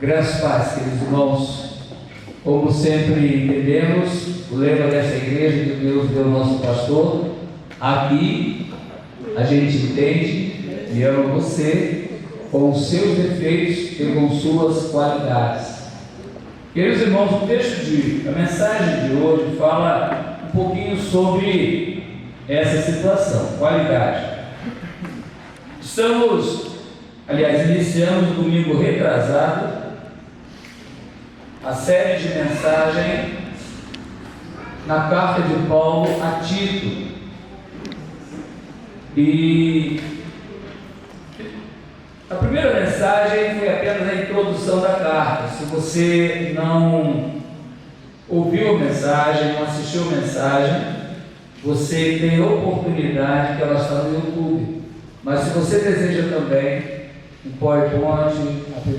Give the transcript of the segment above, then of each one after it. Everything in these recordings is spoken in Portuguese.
Graças a Deus, queridos irmãos, como sempre entendemos, o lema dessa igreja que Deus deu ao nosso pastor, aqui a gente entende e ama você com os seus defeitos e com suas qualidades. Queridos irmãos, a mensagem de hoje fala um pouquinho sobre essa situação, qualidade. Iniciamos no domingo retrasado a série de mensagens na carta de Paulo a Tito. E a primeira mensagem foi apenas a introdução da carta. Se você não ouviu a mensagem, não assistiu a mensagem, você tem a oportunidade que ela está no YouTube. Mas se você deseja também um PowerPoint,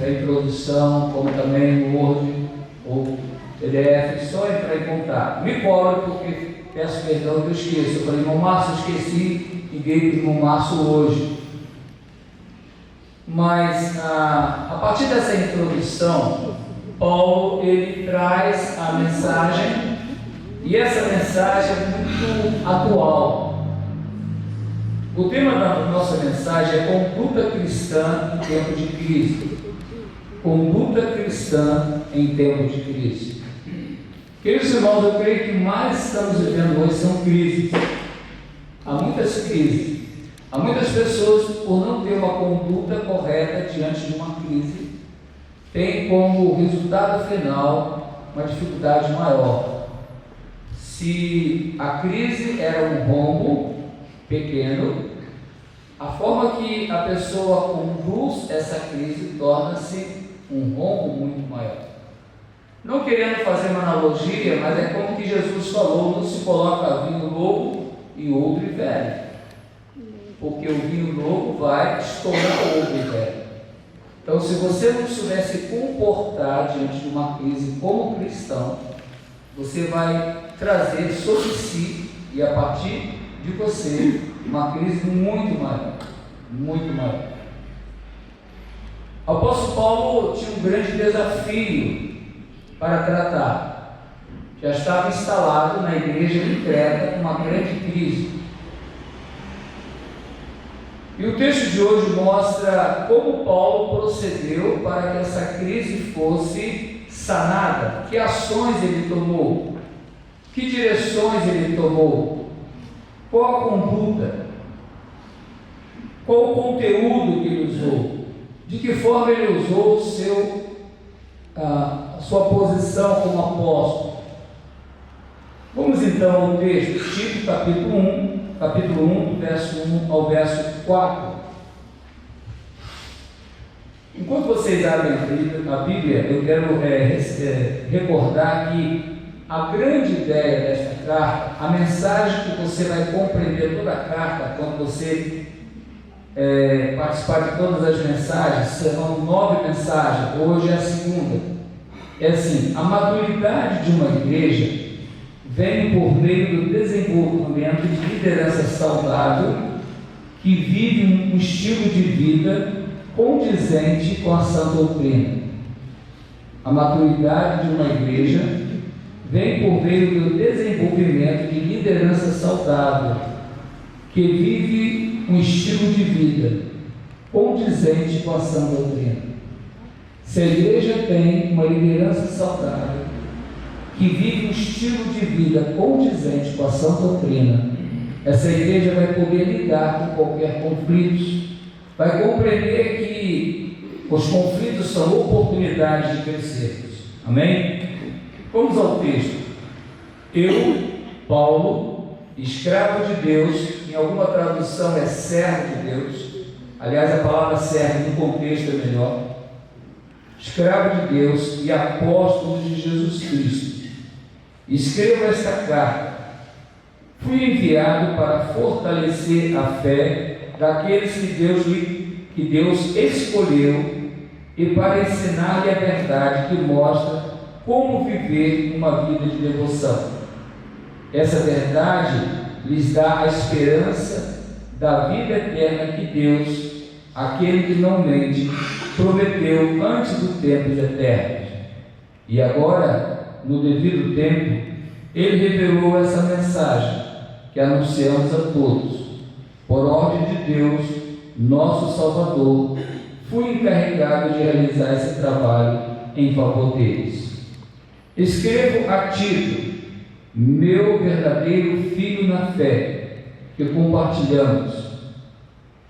a introdução, como também o Word ou PDF, só entrar em contato. Me cobre, porque peço perdão que eu esqueço. Eu falei, irmão Márcio, esqueci, liguei para o irmão Márcio hoje. Mas a partir dessa introdução, Paulo ele traz a mensagem, e essa mensagem é muito atual. O tema da nossa mensagem é conduta cristã em tempo de crise. Conduta cristã em tempo de crise. Queridos irmãos, eu creio que mais estamos vivendo hoje são crises. Há muitas crises. Há muitas pessoas, por não ter uma conduta correta diante de uma crise, tem como resultado final uma dificuldade maior. Se a crise era um rombo pequeno, a forma que a pessoa conduz essa crise torna-se um rombo muito maior. Não querendo fazer uma analogia, mas é como que Jesus falou: não se coloca vinho novo em odre velho, porque o vinho novo vai estourar o odre velho. Então, se você não souber se comportar diante de uma crise como cristão, você vai trazer sobre si e a partir de você uma crise muito maior, muito maior. O apóstolo Paulo tinha um grande desafio para tratar. Já estava instalado na igreja de Creta uma grande crise. E o texto de hoje mostra como Paulo procedeu para que essa crise fosse sanada, que ações ele tomou, que direções ele tomou, qual a conduta, qual o conteúdo que ele usou, de que forma ele usou a sua posição como apóstolo. Vamos então ao texto, Tito capítulo 1, verso 1 ao verso 4. Enquanto vocês abrem a Bíblia, eu quero recordar que a grande ideia desta carta, a mensagem que você vai compreender toda a carta, quando você participar de todas as mensagens, serão 9 mensagens, hoje é a segunda. É assim: a maturidade de uma igreja vem por meio do desenvolvimento de liderança saudável, que vive um estilo de vida condizente com a sã doutrina. A maturidade de uma igreja vem por meio do desenvolvimento de liderança saudável, que vive um estilo de vida condizente com a sã doutrina. Se a igreja tem uma liderança saudável, que vive um estilo de vida condizente com a sã doutrina, essa igreja vai poder lidar com qualquer conflito, vai compreender que os conflitos são oportunidades de crescermos. Amém? Vamos ao texto. Eu, Paulo, escravo de Deus, em alguma tradução é servo de Deus, aliás a palavra servo no contexto é melhor, escravo de Deus e apóstolo de Jesus Cristo, escrevo esta carta. Fui enviado para fortalecer a fé daqueles que Deus escolheu e para ensinar-lhe a verdade que mostra como viver uma vida de devoção. Essa verdade lhes dá a esperança da vida eterna que Deus aquele que não mente, prometeu antes do tempo eterno. E agora, no devido tempo, ele revelou essa mensagem que anunciamos a todos. Por ordem de Deus, nosso Salvador, fui encarregado de realizar esse trabalho em favor deles. Escrevo a Tito, meu verdadeiro filho na fé, que compartilhamos,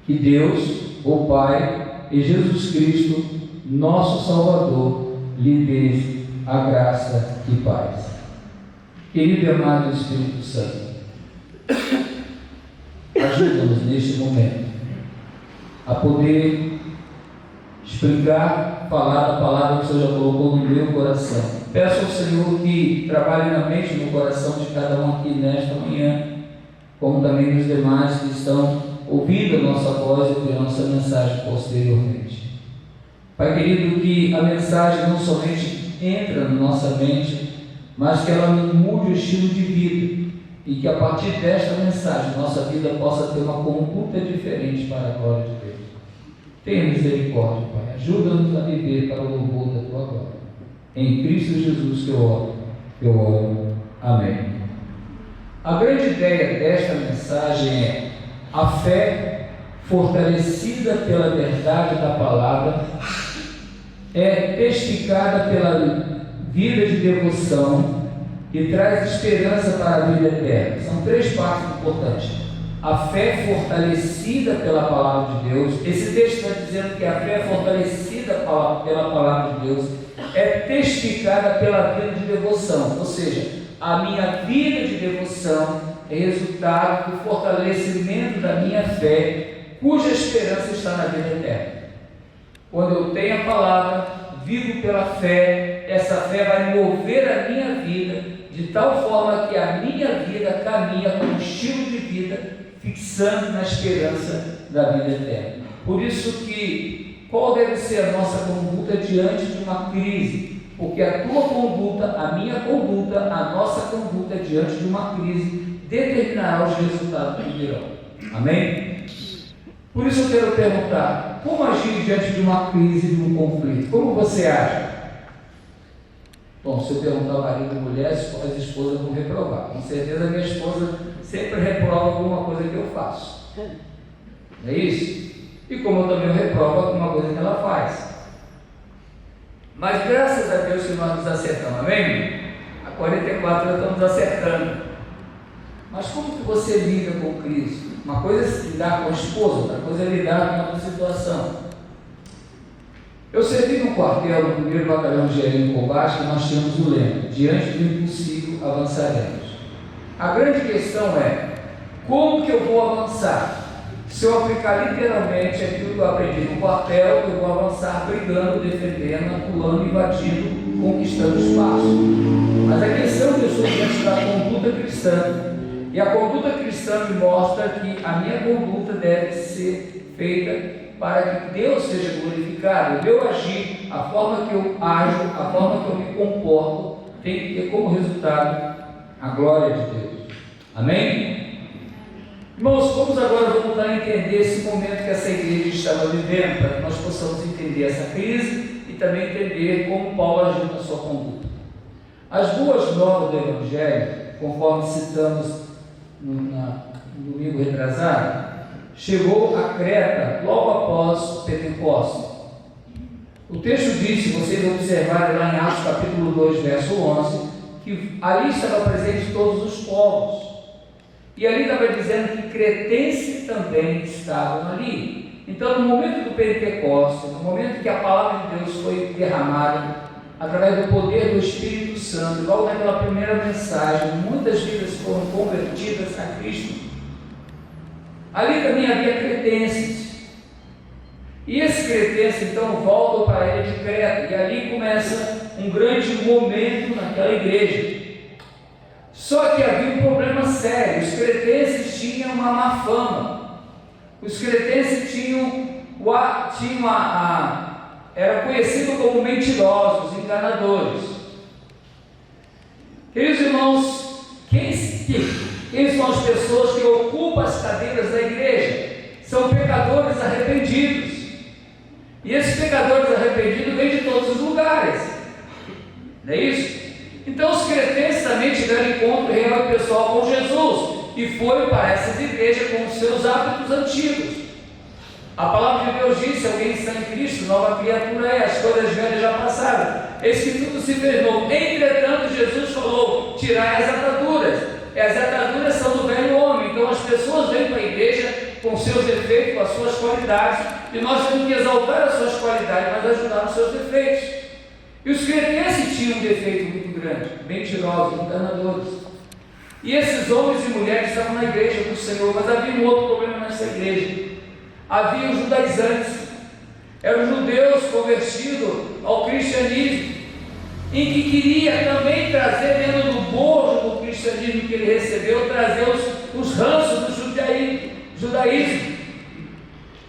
que Deus, o Pai, e Jesus Cristo, nosso Salvador, lhe dê a graça e paz. Querido e amado Espírito Santo, ajuda-nos neste momento a poder explicar, falar da palavra que o Senhor já colocou no meu coração. Peço ao Senhor que trabalhe na mente e no coração de cada um aqui nesta manhã, como também dos demais que estão ouvindo a nossa voz e ouvirão nossa mensagem posteriormente. Pai querido, que a mensagem não somente entra na nossa mente, mas que ela mude o estilo de vida e que a partir desta mensagem nossa vida possa ter uma conduta diferente para a glória de Deus. Tenha misericórdia, Pai. Ajuda-nos a viver para o louvor da Tua glória. Em Cristo Jesus que eu oro. Amém. A grande ideia desta mensagem é a fé fortalecida pela verdade da palavra, é testificada pela vida de devoção e traz esperança para a vida eterna. São três partes importantes. A fé fortalecida pela palavra de Deus. Esse texto está dizendo que a fé fortalecida pela palavra de Deus é testificada pela vida de devoção, ou seja, a minha vida de devoção é resultado do fortalecimento da minha fé, cuja esperança está na vida eterna. Quando eu tenho a palavra, vivo pela fé, essa fé vai mover a minha vida de tal forma que a minha vida caminha com um estilo de vida fixando na esperança da vida eterna. Por isso que qual deve ser a nossa conduta diante de uma crise? Porque a tua conduta, a minha conduta, a nossa conduta diante de uma crise determinará os resultados que virão. Amém? Por isso eu quero perguntar, como agir diante de uma crise, de um conflito? Como você age? Bom, se eu perguntar ao marido e mulher, as esposas vão reprovar. Com certeza a minha esposa sempre reprova alguma coisa que eu faço. Não é isso? E como eu também reprovo alguma coisa que ela faz. Mas graças a Deus que nós nos acertamos, amém? Há 44 anos estamos acertando. Mas como que você lida com crise? Uma coisa é lidar com a esposa, outra coisa é lidar com outra situação. Eu servi no quartel, no 1º Batalhão de Engenharia em Combate, que nós tínhamos o lema: diante do impossível avançaremos. A grande questão é, como que eu vou avançar? Se eu aplicar literalmente aquilo que eu aprendi no quartel, eu vou avançar brigando, defendendo, pulando, invadindo, conquistando espaço. Mas a questão que eu estou diante da conduta cristã, e a conduta cristã me mostra que a minha conduta deve ser feita para que Deus seja glorificado. O meu agir, a forma que eu ajo, a forma que eu me comporto, tem que ter como resultado a glória de Deus. Amém? Irmãos, vamos agora voltar a entender esse momento que essa igreja estava vivendo, para que nós possamos entender essa crise e também entender como Paulo agiu na sua conduta. As boas novas do Evangelho, conforme citamos no domingo retrasado, chegou a Creta logo após Pentecostes. O texto diz, se vocês observarem lá em Atos capítulo 2, verso 11, que ali estava presente todos os povos. E ali estava dizendo que cretenses também estavam ali. Então, no momento do Pentecostes, no momento que a palavra de Deus foi derramada, através do poder do Espírito Santo, logo naquela primeira mensagem, muitas vidas foram convertidas a Cristo. Ali também havia cretenses. E esses cretenses, então, voltam para a ilha de Creta, e ali começa um grande momento naquela igreja. Só que havia um problema sério. Os cretenses tinham uma má fama. Os cretenses eram conhecidos como mentirosos, enganadores. Queridos irmãos, quem são as pessoas que ocupam as cadeiras da igreja? São pecadores arrependidos. arrependido vem de todos os lugares, não é isso? Então os cretentes também tiveram encontro real e pessoal com Jesus e foram para essas igrejas com os seus hábitos antigos. A palavra de Deus diz: se alguém está em Cristo, nova criatura é, as coisas velhas já passaram, eis que tudo se fez novo. Entretanto, Jesus falou: tirai as ataduras. E as ataduras são do velho homem. Então as pessoas vêm para a igreja com seus defeitos, com as suas qualidades, e nós temos que exaltar as suas qualidades, mas ajudar os seus defeitos. E os cretentes tinham um defeito muito grande: mentirosos, enganadores. E esses homens e mulheres estavam na igreja do Senhor, mas havia um outro problema nessa igreja. Havia os judaizantes, eram judeus convertidos ao cristianismo, em que queria também trazer, dentro do bojo do cristianismo que ele recebeu, trazer os ranços do judaísmo.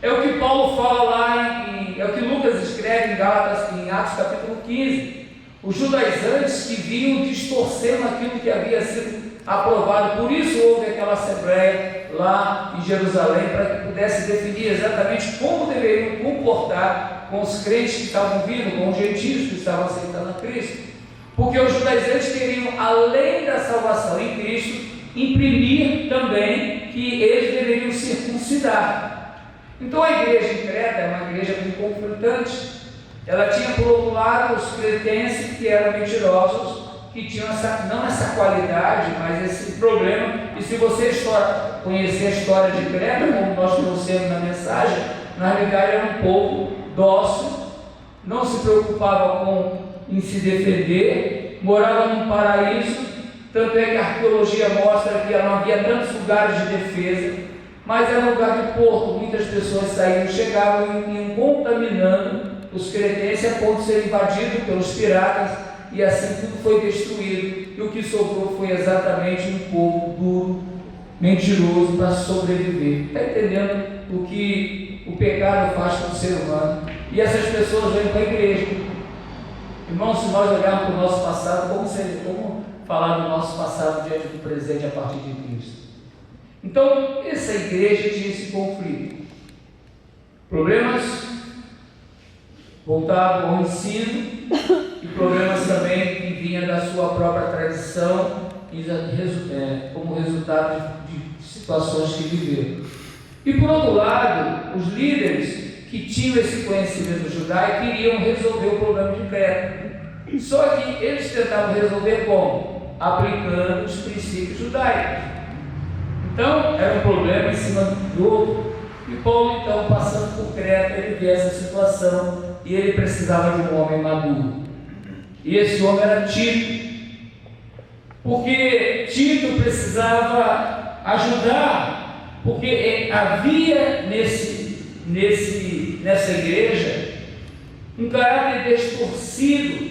É o que Paulo fala lá, é o que Lucas escreve em Gálatas, em Atos capítulo 15. Os judaizantes que vinham distorcendo aquilo que havia sido aprovado. Por isso houve aquela assembleia lá em Jerusalém, para que pudesse definir exatamente como deveriam comportar com os crentes que estavam vindo, com os gentios que estavam aceitando a Cristo. Porque os judaizantes queriam, além da salvação em Cristo, imprimir também que eles deveriam circuncidar. Então a igreja em Creta é uma igreja muito conflitante. Ela tinha, por outro lado, os cretenses que eram mentirosos, que tinham não essa qualidade, mas esse problema. E se você conhecer a história de Creta, como nós trouxemos na mensagem, na realidade era um povo dócil, não se preocupava em se defender, morava num paraíso. Tanto é que a arqueologia mostra que não havia tantos lugares de defesa, mas era um lugar de porto. Muitas pessoas saíam, chegavam e iam contaminando os cretenses a ponto de ser invadidos pelos piratas, e assim tudo foi destruído, e o que sobrou foi exatamente um povo duro, mentiroso, para sobreviver. Está entendendo o que o pecado faz com o ser humano? E essas pessoas vêm para a igreja. Irmãos, se nós olharmos para o nosso passado, como falar do nosso passado diante do presente a partir de Cristo? Então, essa igreja tinha esse conflito. Problemas voltados ao ensino, e problemas também que vinham da sua própria tradição, como resultado de situações que viveram. E por outro lado, os líderes que tinham esse conhecimento judaico queriam resolver o problema de Creta. Só que eles tentavam resolver como? Aplicando os princípios judaicos. Então, era um problema em cima do outro. E Paulo, então, passando por Creta, ele vê essa situação e ele precisava de um homem maduro. E esse homem era Tito, porque Tito precisava ajudar, porque havia nessa igreja um caráter distorcido.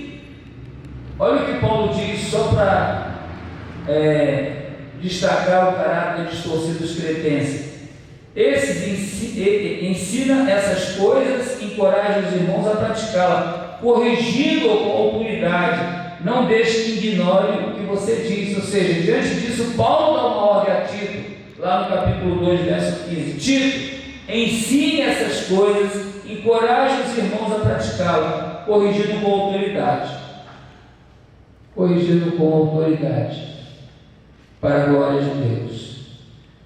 Olha o que Paulo diz, só para destacar o caráter distorcido dos cretenses. Esses ensina essas coisas, encoraja os irmãos a praticá-la, corrigindo-o com autoridade. Não deixe que ignore o que você diz. Ou seja, diante disso, Paulo dá uma ordem a Tito, lá no capítulo 2, verso 15: Tito, ensine essas coisas, encoraje os irmãos a praticá-la, corrigindo com autoridade. Corrigindo com autoridade, para a glória de Deus.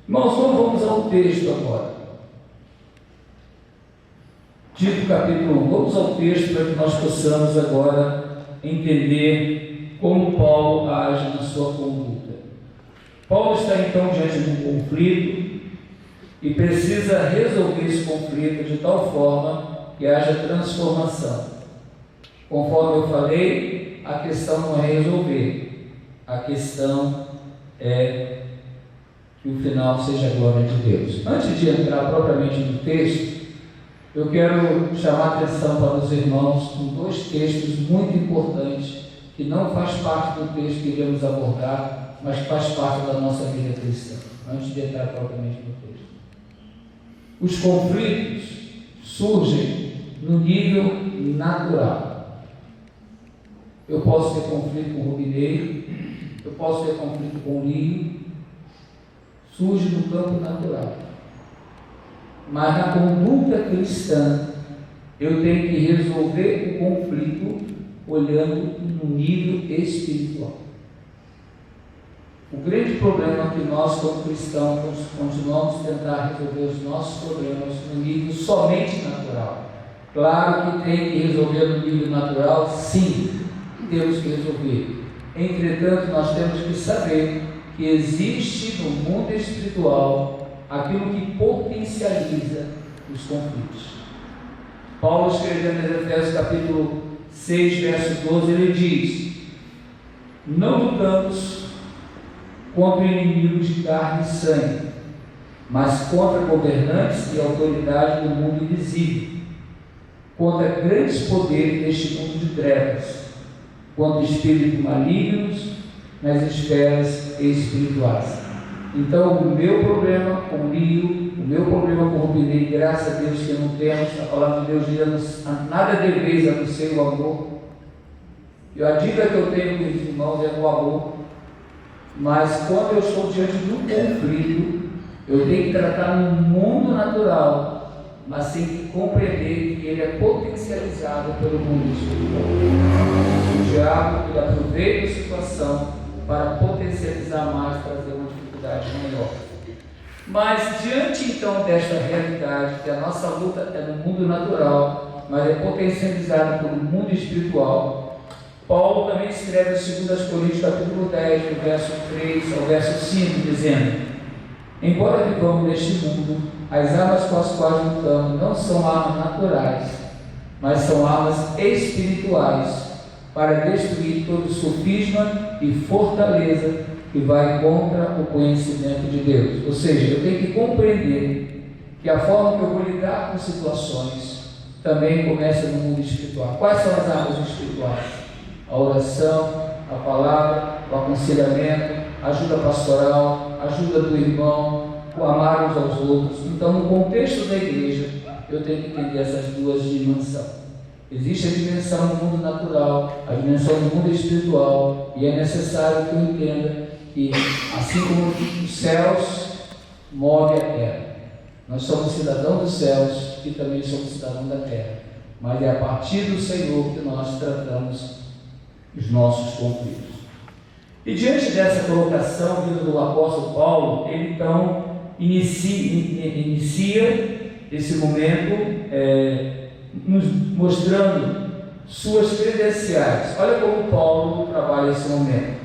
Irmãos, então vamos ao texto agora. Tito capítulo 1. Vamos ao texto para que nós possamos agora entender como Paulo age na sua conduta. Paulo está então diante de um conflito e precisa resolver esse conflito de tal forma que haja transformação. Conforme eu falei, a questão não é resolver, a questão é que o final seja a glória de Deus. Antes de entrar propriamente no texto, eu quero chamar a atenção para os irmãos com dois textos muito importantes, que não faz parte do texto que iremos abordar, mas faz parte da nossa vida cristã, antes de entrar propriamente no texto. Os conflitos surgem no nível natural. Eu posso ter conflito com o robineiro, eu posso ter conflito com o lírio, surge no campo natural. Mas na conduta cristã, eu tenho que resolver o conflito olhando no nível espiritual. O grande problema é que nós, como cristãos, continuamos a tentar resolver os nossos problemas no nível somente natural. Claro que tem que resolver no nível natural, sim, temos que resolver. Entretanto, nós temos que saber que existe no mundo espiritual aquilo que potencializa os conflitos. Paulo, escrevendo em Efésios capítulo 6, verso 12, ele diz: não lutamos contra inimigos de carne e sangue, mas contra governantes e autoridades do mundo invisível, contra grandes poderes deste mundo de trevas, contra espíritos malignos nas esferas espirituais. Então, o meu problema com o Rio, o meu problema com o Rubinei, graças a Deus que não temos, a palavra de Deus diz: nada deveis a não ser o amor. E a dica que eu tenho com os irmãos é o amor. Mas quando eu estou diante de um conflito, eu tenho que tratar no mundo natural, mas tenho que compreender que ele é potencializado pelo mundo espiritual. O diabo, ele aproveita a situação para potencializar mais, trazer uma dificuldade maior. Mas diante então desta realidade, que a nossa luta é no mundo natural, mas é potencializada pelo mundo espiritual, Paulo também escreve em 2 Coríntios capítulo 10, do verso 3 ao verso 5, dizendo: embora vivamos neste mundo, as armas com as quais lutamos não são armas naturais, mas são armas espirituais, para destruir todo sofisma e fortaleza que vai contra o conhecimento de Deus. Ou seja, eu tenho que compreender que a forma que eu vou lidar com situações também começa no mundo espiritual. Quais são as armas espirituais? A oração, a palavra, o aconselhamento, a ajuda pastoral, a ajuda do irmão, o amar uns aos outros. Então, no contexto da igreja, eu tenho que entender essas duas dimensões. Existe a dimensão do mundo natural, a dimensão do mundo espiritual, e é necessário que eu entenda que, assim como os céus move a terra, nós somos cidadãos dos céus e também somos cidadãos da terra, mas é a partir do Senhor que nós tratamos os nossos conflitos. E diante dessa colocação vinda do apóstolo Paulo, ele então inicia esse momento nos mostrando suas credenciais. Olha como Paulo trabalha esse momento.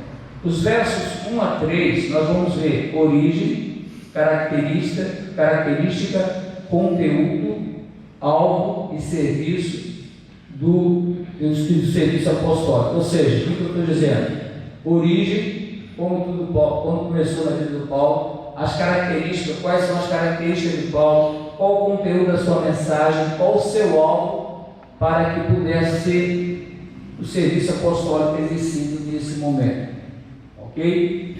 Os versos 1 a 3, nós vamos ver origem, característica, conteúdo, alvo e serviço do serviço apostólico. Ou seja, o que eu estou dizendo? Origem, quando começou na vida do Paulo, as características, quais são as características de Paulo, qual o conteúdo da sua mensagem, qual o seu alvo, para que pudesse ser o serviço apostólico exercido nesse momento. Ok?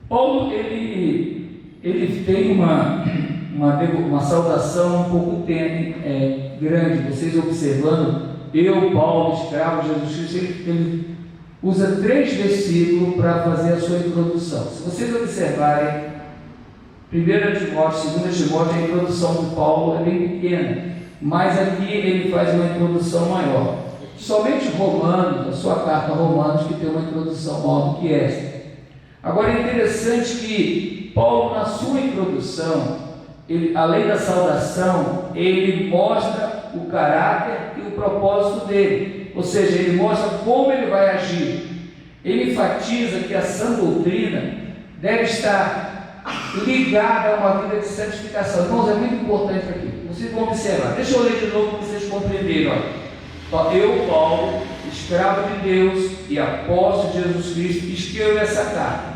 Paulo, ele tem uma saudação um pouco grande. Vocês observando, eu, Paulo, escravo de Jesus Cristo, ele usa 3 versículos para fazer a sua introdução. Se vocês observarem, 1 Timóteo, 2 Timóteo, a introdução do Paulo é bem pequena, mas aqui ele faz uma introdução maior. Somente Romanos, a sua carta a Romanos, que tem uma introdução maior do que esta. Agora é interessante que Paulo, na sua introdução, além da saudação, ele mostra o caráter e o propósito dele, ou seja, ele mostra como ele vai agir. Ele enfatiza que a sã doutrina deve estar ligada a uma vida de santificação. Irmãos, é muito importante aqui, vocês vão observar. Deixa eu ler de novo para vocês compreenderem. Eu, Paulo, escravo de Deus e apóstolo de Jesus Cristo, escrevo essa carta.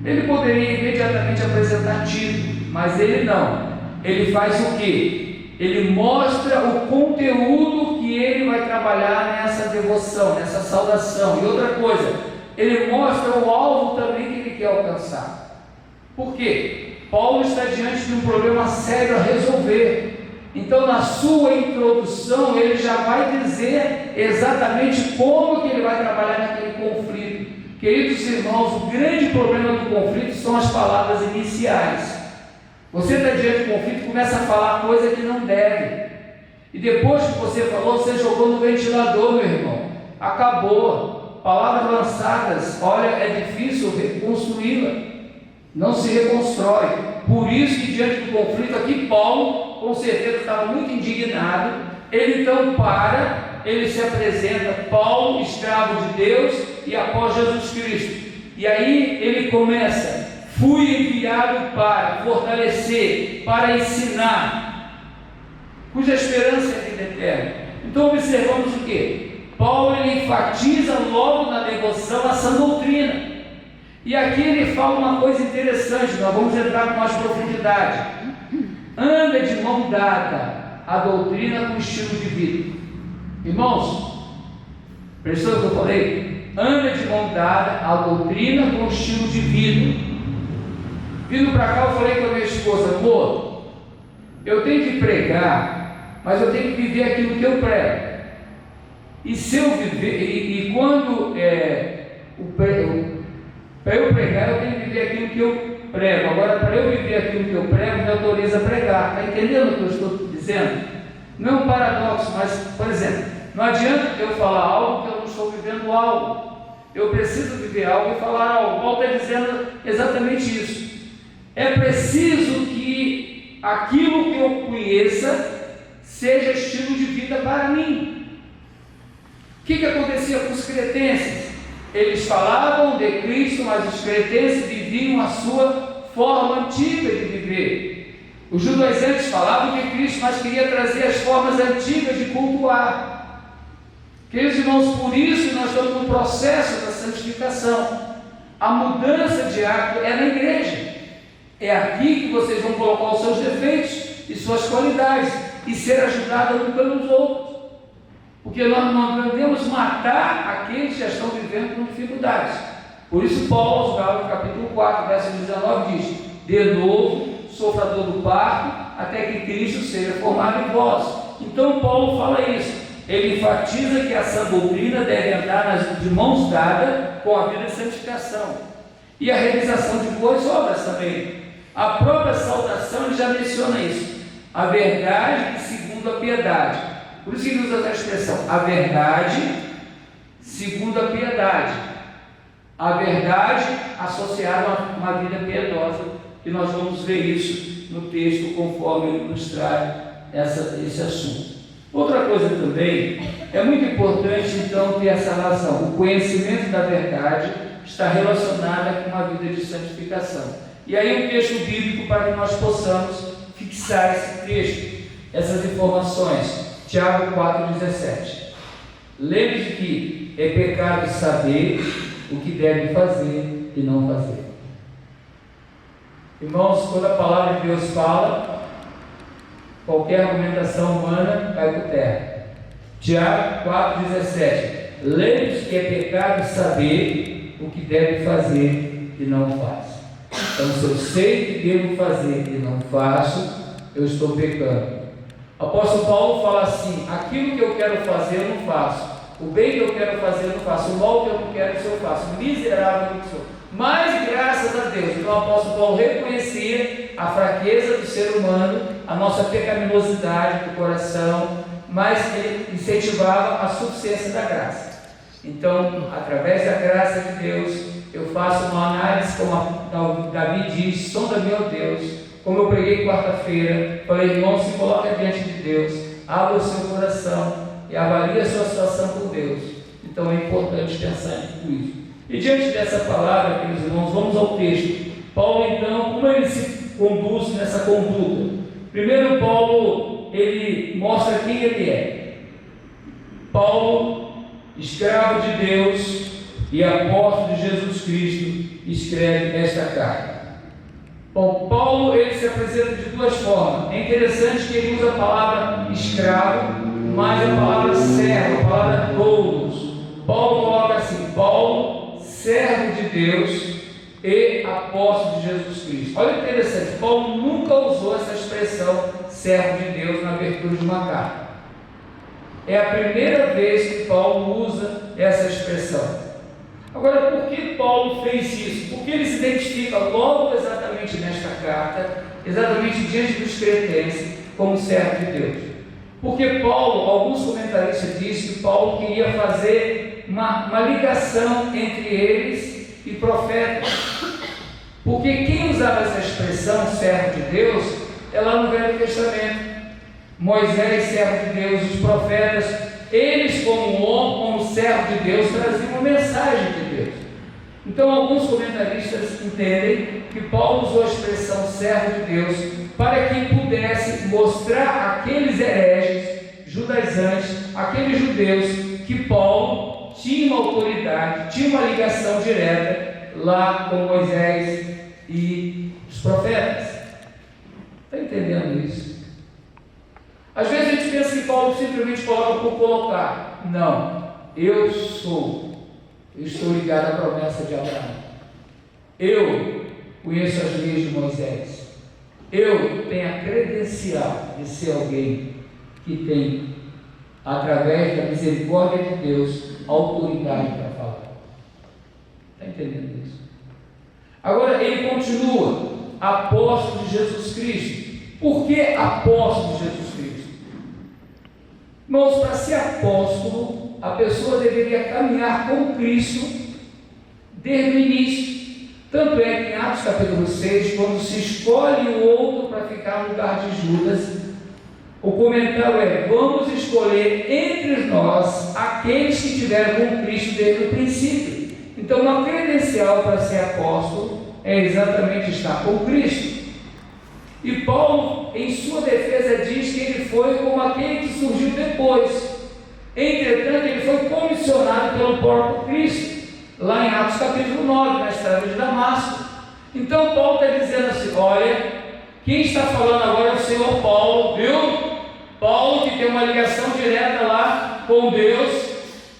Ele poderia imediatamente apresentar Tito, mas ele não. Ele faz o quê? Ele mostra o conteúdo que ele vai trabalhar nessa devoção, nessa saudação. E outra coisa, ele mostra o alvo também que ele quer alcançar. Por quê? Paulo está diante de um problema sério a resolver. Então, na sua introdução, ele já vai dizer exatamente como que ele vai trabalhar naquele conflito. Queridos irmãos, o grande problema do conflito são as palavras iniciais. Você está diante do conflito e começa a falar coisa que não deve. E depois que você falou, você jogou no ventilador, meu irmão. Acabou. Palavras lançadas, olha, é difícil reconstruí-la. Não se reconstrói. Por isso que diante do conflito aqui, Paulo, com certeza, estava muito indignado. Ele então ele se apresenta, Paulo, escravo de Deus e após Jesus Cristo. E aí ele começa: fui enviado para fortalecer, para ensinar, cuja esperança é a vida eterna. Então observamos o que? Paulo ele enfatiza logo na devoção a sã doutrina. E aqui ele fala uma coisa interessante, nós vamos entrar com mais profundidade. Anda de mão dada a doutrina com o estilo de vida. Irmãos, prestou o que eu falei? Anda de mão dada a doutrina com o estilo de vida. Vindo para cá, eu falei com a minha esposa: amor, eu tenho que pregar, mas eu tenho que viver aquilo que eu prego. E se eu viver, e quando para eu pregar, eu tenho que viver aquilo que eu prego. Agora, para eu viver aquilo que eu prego, me autoriza a pregar. Está entendendo o que eu estou dizendo? Não é um paradoxo, mas, por exemplo, não adianta eu falar algo que eu não estou vivendo algo. Eu preciso viver algo e falar algo. Paulo está dizendo exatamente isso. É preciso que aquilo que eu conheça seja estilo de vida para mim. O que acontecia com os cretenses? Eles falavam de Cristo, mas os cretenses viviam a sua forma antiga de viver. Os judaizantes falavam de Cristo, mas queria trazer as formas antigas de cultuar. Queridos irmãos, por isso nós estamos no processo da santificação. A mudança de hábito é na igreja. É aqui que vocês vão colocar os seus defeitos e suas qualidades e ser ajudados uns pelos outros. Porque nós não podemos matar aqueles que já estão vivendo com dificuldades. Por isso Paulo, aos Gálatas, capítulo 4, verso 19, diz: de novo, sofra dor do parto, até que Cristo seja formado em vós. Então Paulo fala isso. Ele enfatiza que a sã doutrina deve andar de mãos dadas com a vida de santificação e a realização de boas obras também. A própria saudação ele já menciona isso: a verdade segundo a piedade. Por isso que ele usa essa expressão: a verdade segundo a piedade. A verdade associada a uma vida piedosa, que nós vamos ver isso no texto conforme ele nos traz esse assunto. Outra coisa também, é muito importante então ter essa relação. O conhecimento da verdade está relacionado com uma vida de santificação. E aí um texto bíblico para que nós possamos fixar esse texto, essas informações. Tiago 4,17. Lembre-se que é pecado saber o que deve fazer e não fazer. Irmãos, quando a palavra de Deus fala, qualquer argumentação humana cai por terra. Tiago 4,17. Lembre-se que é pecado saber o que deve fazer e não faz. Então, se eu sei o que devo fazer e não faço, eu estou pecando. O apóstolo Paulo fala assim: aquilo que eu quero fazer eu não faço, o bem que eu quero fazer eu não faço, o mal que eu não quero isso eu faço, miserável que sou. Mas graças a Deus, então o apóstolo Paulo reconhecia a fraqueza do ser humano, a nossa pecaminosidade do coração, mas ele incentivava a suficiência da graça. Então, através da graça de Deus, eu faço uma análise, como Davi diz: sonda-me, ó Deus. Como eu preguei quarta-feira, falei: irmão, se coloca diante de Deus, abra o seu coração e avalie a sua situação com Deus. Então é importante pensar em tudo isso. E diante dessa palavra, queridos irmãos, vamos ao texto. Paulo, então, como ele se conduz nessa conduta? Primeiro, Paulo, ele mostra quem ele é. Paulo, escravo de Deus e apóstolo de Jesus Cristo, escreve esta carta. Bom, Paulo ele se apresenta de duas formas. É interessante que ele usa a palavra escravo, mas a palavra servo, a palavra doulos. Paulo coloca assim: Paulo, servo de Deus e apóstolo de Jesus Cristo. Olha que interessante, Paulo nunca usou essa expressão servo de Deus na abertura de uma carta. É a primeira vez que Paulo usa essa expressão. Agora, por que Paulo fez isso? Porque ele se identifica logo exatamente nesta carta, exatamente diante dos cretenses, como servo de Deus. Porque Paulo, alguns comentaristas dizem que Paulo queria fazer uma ligação entre eles e profetas. Porque quem usava essa expressão, servo de Deus, é lá no Velho Testamento. Moisés, servo de Deus, os profetas, eles como homem, como servo de Deus, traziam uma mensagem de Deus. Então alguns comentaristas entendem que Paulo usou a expressão servo de Deus para que pudesse mostrar àqueles hereges, judaizantes, aqueles judeus, que Paulo tinha uma autoridade, tinha uma ligação direta lá com Moisés e os profetas. Está entendendo isso? Às vezes a gente pensa que Paulo simplesmente coloca por colocar. Não, eu estou ligado à promessa de Abraão. Eu conheço as leis de Moisés. Eu tenho a credencial de ser alguém que tem, através da misericórdia de Deus, autoridade para falar. Está entendendo isso? Agora ele continua, apóstolo de Jesus Cristo. Por que apóstolo de Jesus Cristo? Irmãos, para ser apóstolo, a pessoa deveria caminhar com Cristo desde o início. Tanto é que em Atos capítulo 6, quando se escolhe o outro para ficar no lugar de Judas, o comentário é: vamos escolher entre nós aqueles que tiveram com Cristo desde o princípio. Então, uma credencial para ser apóstolo é exatamente estar com Cristo. E Paulo, em sua defesa, diz que ele foi como aquele que surgiu depois. Entretanto, ele foi comissionado pelo próprio Cristo, lá em Atos capítulo 9, na estrada de Damasco. Então Paulo está dizendo assim: olha, quem está falando agora é o Senhor Paulo, viu? Paulo que tem uma ligação direta lá com Deus,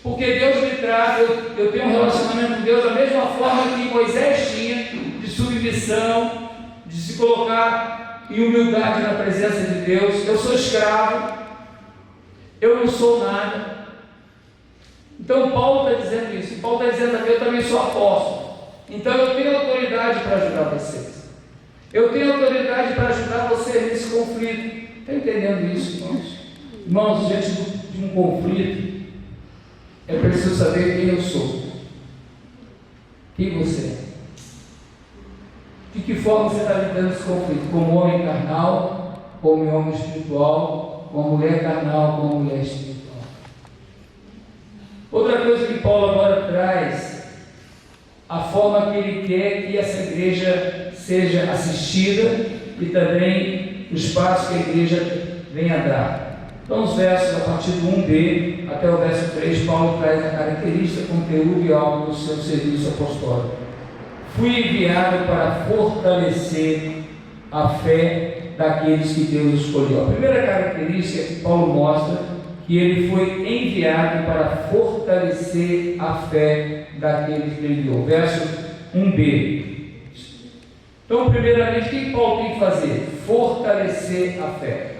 porque Deus me trata, eu tenho um relacionamento com Deus da mesma forma que Moisés tinha, de submissão, de se colocar em humildade na presença de Deus. Eu sou escravo, eu não sou nada. Então Paulo está dizendo isso. Paulo está dizendo que eu também sou apóstolo. Então eu tenho autoridade para ajudar vocês. Eu tenho autoridade para ajudar vocês nesse conflito. Está entendendo isso, irmãos? Irmãos, diante de um conflito, é preciso saber quem eu sou. Quem você é. De que forma você está lidando esse conflito? Como homem carnal, como homem espiritual, como mulher carnal, como mulher espiritual. Outra coisa que Paulo agora traz, a forma que ele quer que essa igreja seja assistida e também o espaço que a igreja venha dar. Então, os versos a partir do 1b até o verso 3, Paulo traz a característica, conteúdo e alvo do seu serviço apostólico. Fui enviado para fortalecer a fé daqueles que Deus escolheu. A primeira característica que Paulo mostra que ele foi enviado para fortalecer a fé daqueles que ele enviou. Verso 1b. Então, primeiramente, o que Paulo tem que fazer? Fortalecer a fé.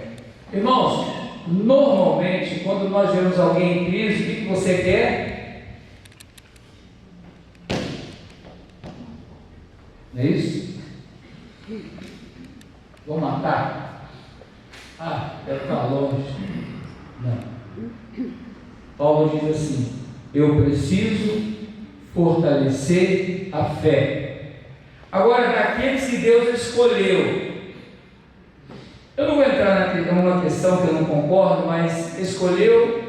Irmãos, normalmente, quando nós vemos alguém em crise, o que você quer? Não é isso? Vou matar? Deve estar longe. Não. Paulo diz assim: eu preciso fortalecer a fé. Agora, daqueles que Deus escolheu, eu não vou entrar numa questão que eu não concordo, mas escolheu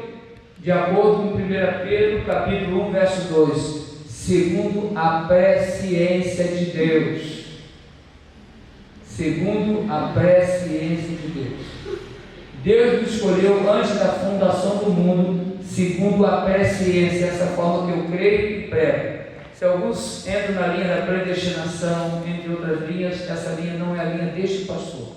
de acordo com 1 Pedro capítulo 1, verso 2, segundo a presciência de Deus. Segundo a presciência de Deus. Deus nos escolheu antes da fundação do mundo, segundo a presciência, essa forma que eu creio e prego. Se alguns entram na linha da predestinação, entre outras linhas, essa linha não é a linha deste pastor.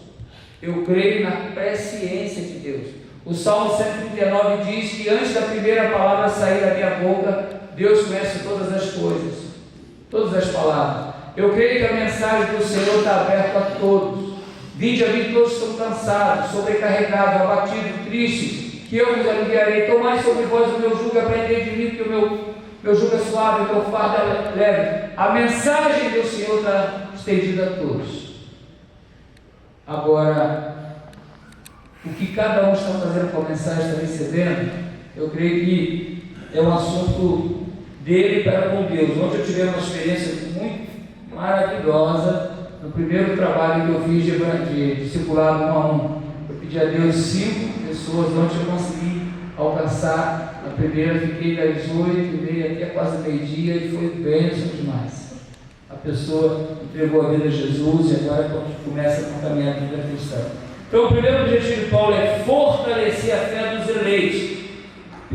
Eu creio na presciência de Deus. O Salmo 139 diz que antes da primeira palavra sair da minha boca, Deus conhece todas as coisas, todas as palavras. Eu creio que a mensagem do Senhor está aberta a todos. Vinde a mim todos que estão cansados, sobrecarregados, abatidos, tristes, que eu vos aliviarei. Tomai sobre vós o meu jugo e aprendei de mim, que o meu jugo é suave, o meu fardo é leve. A mensagem do Senhor está estendida a todos. Agora, o que cada um está fazendo com a mensagem, está recebendo, eu creio que é um assunto dele para com Deus. Ontem eu tive uma experiência muito maravilhosa no primeiro trabalho que eu fiz de discipulado 1 a 1. Eu pedi a Deus 5 pessoas, onde eu consegui alcançar a primeira, fiquei das 8h30 até quase meio-dia e foi bênção demais. A pessoa entregou a vida a Jesus e agora começa a caminhar a vida cristã. Então o primeiro objetivo de Paulo é fortalecer a fé dos eleitos,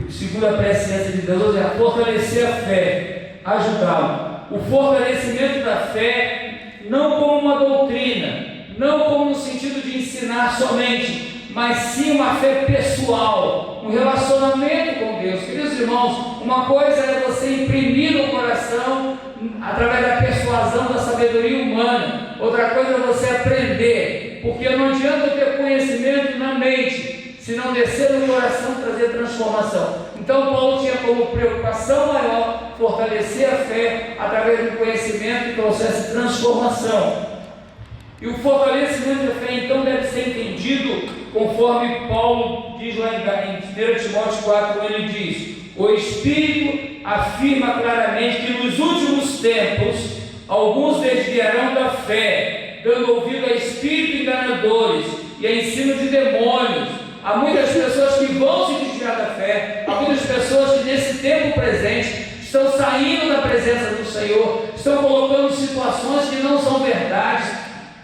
segundo a presciência de Deus, é fortalecer a fé, ajudá-lo. O fortalecimento da fé não como uma doutrina, não como no sentido de ensinar somente, mas sim uma fé pessoal, um relacionamento com Deus. Queridos irmãos, uma coisa é você imprimir no coração através da persuasão da sabedoria humana, outra coisa é você aprender, porque não adianta ter conhecimento na mente, se não descer no coração trazer transformação. Então Paulo tinha como preocupação maior fortalecer a fé através do conhecimento que trouxesse transformação. E o fortalecimento da fé então deve ser entendido conforme Paulo diz lá em 1 Timóteo 4, ele diz: o Espírito afirma claramente que nos últimos tempos alguns desviarão da fé, dando ouvido a espíritos enganadores e a ensino de demônios. Há muitas pessoas que vão se desviar da fé, há muitas pessoas que nesse tempo presente estão saindo da presença do Senhor, estão colocando situações que não são verdades,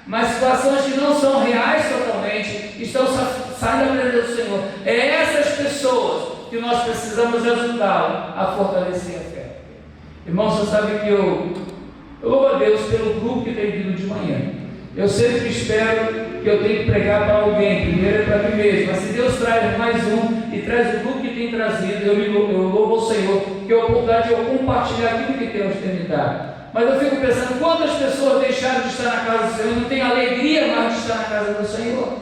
mas situações que não são reais totalmente, estão saindo da presença do Senhor. É essas pessoas que nós precisamos ajudá-lo a fortalecer a fé. Irmão, você sabe que eu louvo a Deus pelo grupo que tem vindo de manhã. Eu sempre espero que eu tenha que pregar para alguém, primeiro é para mim mesmo, mas se Deus traz mais um e traz o grupo que tem trazido, eu louvo ao Senhor, que é a oportunidade de eu compartilhar aquilo que Deus tem me dado. Mas eu fico pensando, quantas pessoas deixaram de estar na casa do Senhor e não têm alegria mais de estar na casa do Senhor?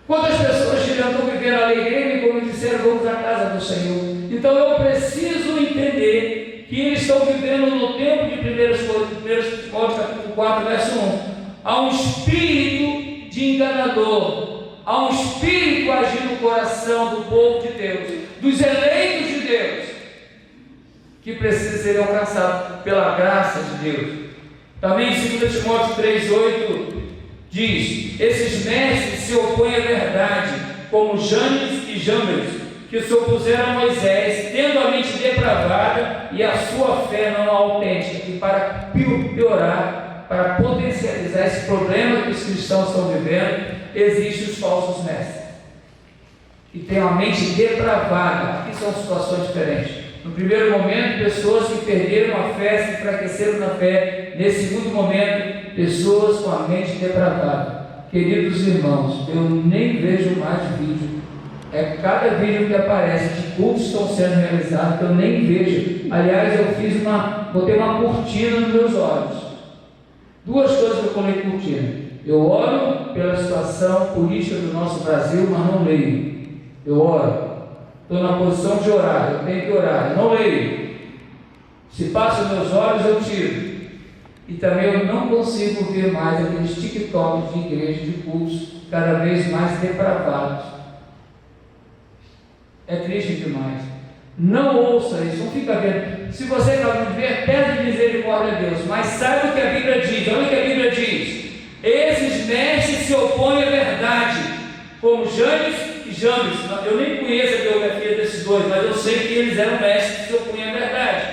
Quantas pessoas que já estão vivendo alegria e como disseram, vamos à casa do Senhor? Então eu preciso entender que eles estão vivendo no tempo de 1 Timóteo capítulo 4, verso 1. Há um espírito de enganador, há um espírito agindo no coração do povo de Deus, dos eleitos de Deus, que precisa ser alcançado pela graça de Deus. Também em 2 Timóteo 3,8 diz: esses mestres se opõem à verdade, como Janes e Jambres, que se opuseram a Moisés, tendo a mente depravada e a sua fé não autêntica. E para piorar, para potencializar esse problema que os cristãos estão vivendo, existem os falsos mestres, que têm a mente depravada. Aqui são situações diferentes. No primeiro momento, pessoas que perderam a fé, se enfraqueceram na fé. Nesse segundo momento, pessoas com a mente depravada. Queridos irmãos, eu nem vejo mais vídeo. É cada vídeo que aparece de cultos estão sendo realizados que eu nem vejo. Aliás, eu botei uma cortina nos meus olhos. Duas coisas que eu coloquei cortina. Eu oro pela situação política do nosso Brasil, mas não leio. Eu oro. Estou na posição de orar, eu tenho que orar, eu não leio. Se passa os meus olhos, eu tiro. E também eu não consigo ver mais aqueles TikToks de igreja, de cultos, cada vez mais depravados. É triste demais. Não ouça isso, não fica vendo. Se você acaba de ver, pede misericórdia a Deus, mas saiba o que a Bíblia diz. Olha o que a Bíblia diz: esses mestres se opõem à verdade, como Janes e Jambres. Eu nem conheço a biografia desses dois, mas eu sei que eles eram mestres que se opunham à verdade.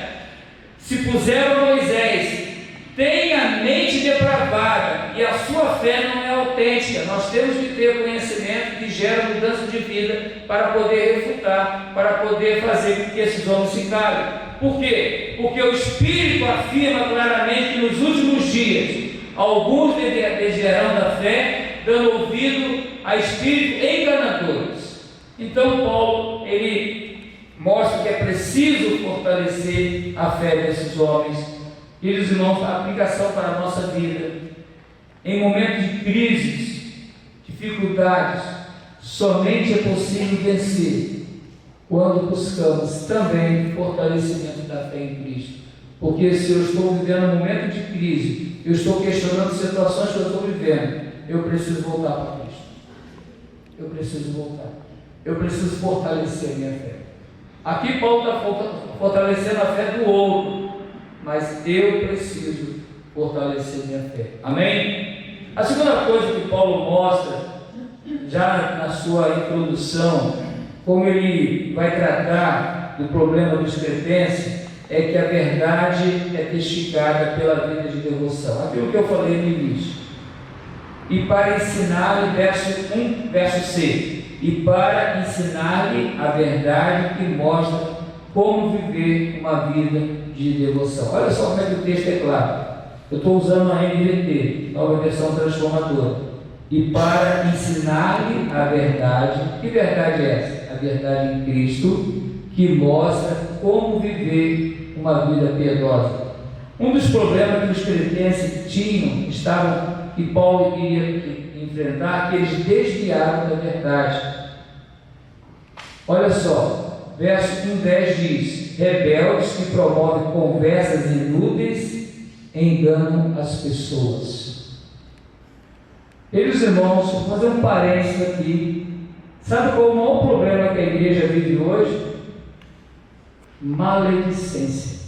Se puseram a Moisés, tem a mente depravada e a sua fé não é autêntica. Nós temos que ter conhecimento que gera mudança de vida para poder refutar, para poder fazer com que esses homens se calem. Por quê? Porque o Espírito afirma claramente que nos últimos dias alguns desviarão da fé, dando ouvido a espíritos enganadores. Então Paulo, ele mostra que é preciso fortalecer a fé desses homens. Queridos irmãos, a aplicação para a nossa vida, em momentos de crises, dificuldades, somente é possível vencer quando buscamos também fortalecimento da fé em Cristo. Porque se eu estou vivendo um momento de crise, eu estou questionando situações que eu estou vivendo, eu preciso voltar para Cristo. eu preciso voltar. Eu preciso fortalecer a minha fé. Aqui Paulo está fortalecendo a fé do outro, mas eu preciso fortalecer minha fé. Amém? A segunda coisa que Paulo mostra, já na sua introdução, como ele vai tratar do problema dos cretenses, é que a verdade é testificada pela vida de devoção. Aquilo que eu falei no início. E para ensinar-lhe, verso 1, verso C, e para ensinar-lhe a verdade que mostra como viver uma vida de devoção. Olha só como é que o texto é claro. Eu estou usando a NVT, nova versão transformadora. E para ensinar-lhe a verdade, que verdade é essa? A verdade em Cristo, que mostra como viver uma vida piedosa. Um dos problemas que os cretenses tinham, que Paulo iria enfrentar, que eles desviaram da verdade. Olha só, verso 1:10 diz: rebeldes que promovem conversas inúteis enganam as pessoas. Meus irmãos, vou fazer um parênteses aqui. Sabe qual é o maior problema que a igreja vive hoje? Maledicência.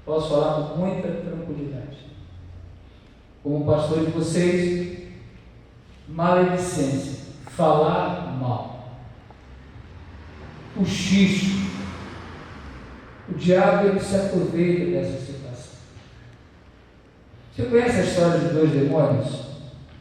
Posso falar com muita tranquilidade. Como pastor de vocês, maledicência, falar mal, o xixo. O diabo ele se aproveita dessa situação. Você conhece a história de 2 demônios?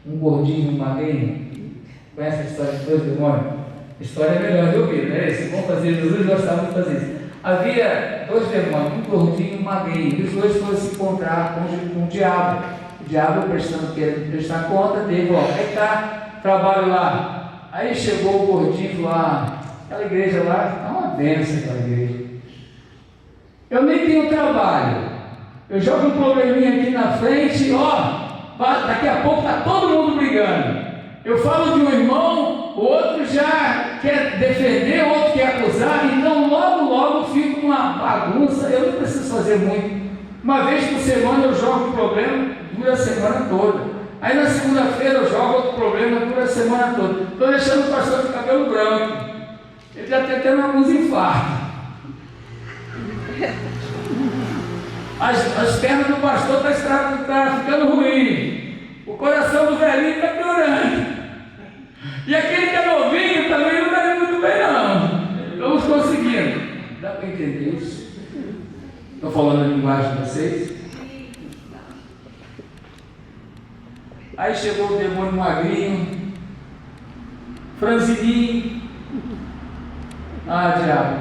Um gordinho e um magrinho? Conhece a história de 2 demônios? A história é melhor de ouvir, não é isso? Vamos fazer, Jesus gostava de fazer isso. Havia 2 demônios, um gordinho e um magrinho, e os dois foram se encontrar com o diabo. O diabo querendo prestar conta dele, aí está, trabalho lá. Aí chegou o gordinho e falou: aquela igreja lá está uma bênção, aquela igreja. Eu nem tenho trabalho, eu jogo um probleminha aqui na frente e daqui a pouco está todo mundo brigando. Eu falo de um irmão, o outro já quer defender, o outro quer acusar, então logo fica uma bagunça. Eu não preciso fazer muito. Uma vez por semana eu jogo um problema, dura a semana toda. Aí na segunda-feira eu jogo outro problema, dura a semana toda. Estou deixando o pastor de cabelo branco. Ele já está tendo alguns infartos. As pernas do pastor estão ficando ruim. O coração do velhinho está piorando. E aquele que é novinho também não está indo muito bem, não. Estamos conseguindo. Dá para entender isso? Estou falando a linguagem de vocês? Aí chegou o demônio magrinho, franzininho. Diabo,